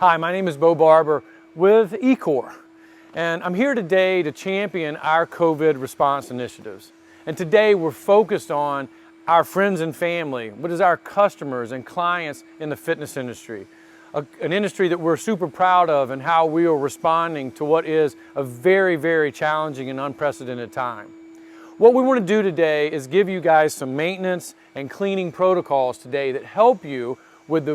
Hi, my name is Barber with Ecore, and I'm here today to champion our COVID response initiatives. And today we're focused on our friends and family, what is our customers and clients in the fitness industry, an industry that we're super proud of, and how we are responding to what is a very, very challenging and unprecedented time. What we want to do today is give you guys some maintenance and cleaning protocols today that help you with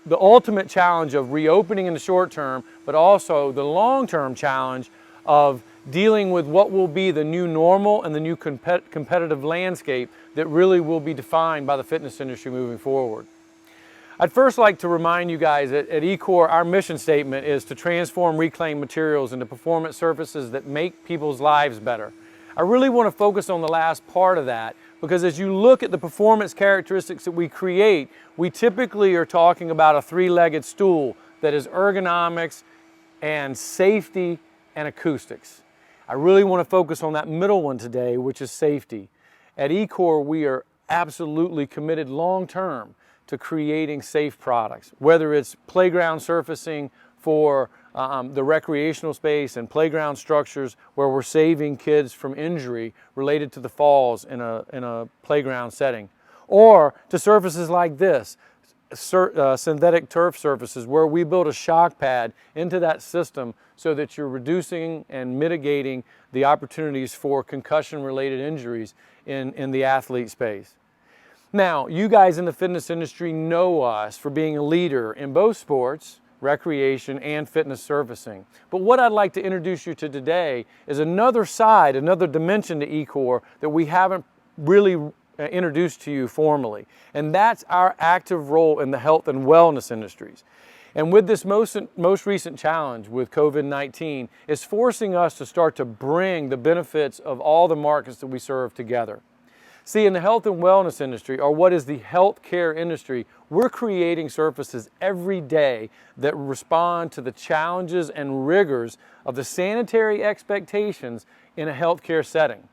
the ultimate challenge of reopening in the short term, but also the long-term challenge of dealing with what will be the new normal and the new competitive landscape that really will be defined by the fitness industry moving forward. I'd first like to remind you guys that at Ecore, our mission statement is to transform reclaimed materials into performance surfaces that make people's lives better. I really want to focus on the last part of that, because as you look at the performance characteristics that we create, we typically are talking about a three-legged stool that is ergonomics and safety and acoustics. I really want to focus on that middle one today, which is safety. At Ecore, we are absolutely committed long-term to creating safe products, whether it's playground surfacing for the recreational space and playground structures where we're saving kids from injury related to the falls in a playground setting, or to surfaces like this, synthetic turf surfaces where we build a shock pad into that system so that you're reducing and mitigating the opportunities for concussion-related injuries in the athlete space. Now, you guys in the fitness industry know us for being a leader in both sports, recreation, and fitness surfacing. But what I'd like to introduce you to today is another side, another dimension to Ecore that we haven't really introduced to you formally. And that's our active role in the health and wellness industries. And with this most recent challenge with COVID-19, it's forcing us to start to bring the benefits of all the markets that we serve together. See, in the health and wellness industry, or what is the healthcare industry, we're creating surfaces every day that respond to the challenges and rigors of the sanitary expectations in a healthcare setting.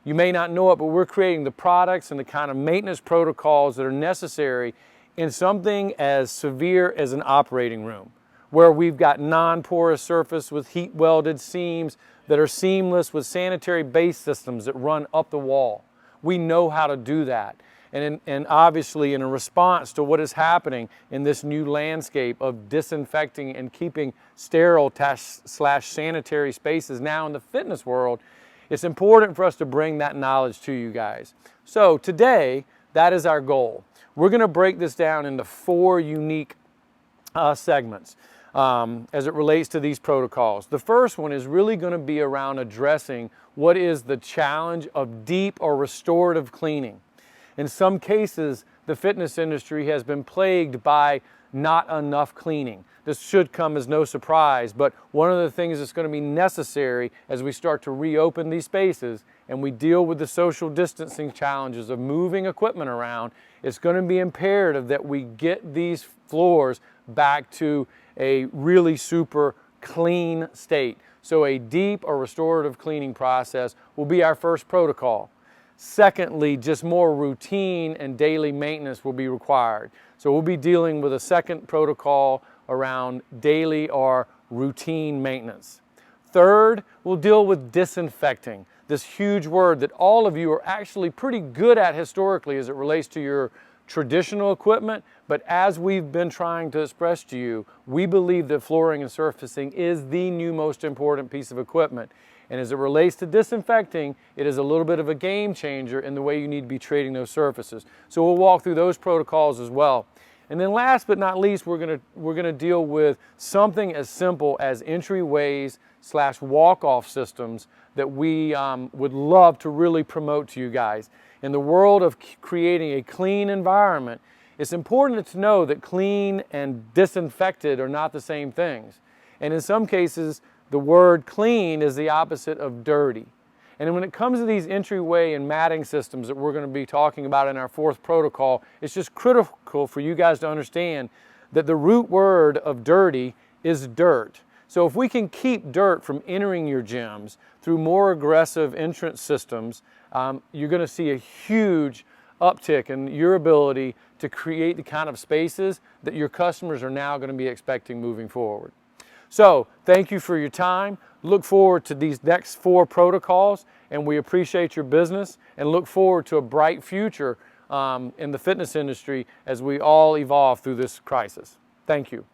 You may not know it, but we're creating the products and the kind of maintenance protocols that are necessary in something as severe as an operating room, where we've got non-porous surface with heat welded seams that are seamless with sanitary base systems that run up the wall. We know how to do that. And obviously in a response to what is happening in this new landscape of disinfecting and keeping sterile slash sanitary spaces now in the fitness world, it's important for us to bring that knowledge to you guys. So today, that is our goal. We're going to break this down into 4 unique segments as it relates to these protocols. The first one is really going to be around addressing what is the challenge of deep or restorative cleaning. In some cases, the fitness industry has been plagued by not enough cleaning. This should come as no surprise, but one of the things that's going to be necessary as we start to reopen these spaces and we deal with the social distancing challenges of moving equipment around, it's going to be imperative that we get these floors back to a really super clean state. So a deep or restorative cleaning process will be our first protocol. Secondly, just more routine and daily maintenance will be required. So we'll be dealing with a second protocol around daily or routine maintenance. Third, we'll deal with disinfecting, this huge word that all of you are actually pretty good at historically as it relates to your traditional equipment, but as we've been trying to express to you, we believe that flooring and surfacing is the new most important piece of equipment. And as it relates to disinfecting, it is a little bit of a game changer in the way you need to be treating those surfaces. So we'll walk through those protocols as well. And then last but not least, we're gonna deal with something as simple as entryways slash walk-off systems that we would love to really promote to you guys. In the world of creating a clean environment, it's important to know that clean and disinfected are not the same things. And in some cases, the word clean is the opposite of dirty. And when it comes to these entryway and matting systems that we're going to be talking about in our 4th protocol, it's just critical for you guys to understand that the root word of dirty is dirt. So if we can keep dirt from entering your gyms through more aggressive entrance systems, you're going to see a huge uptick in your ability to create the kind of spaces that your customers are now going to be expecting moving forward. So thank you for your time. Look forward to these next 4 protocols, and we appreciate your business and look forward to a bright future in the fitness industry as we all evolve through this crisis. Thank you.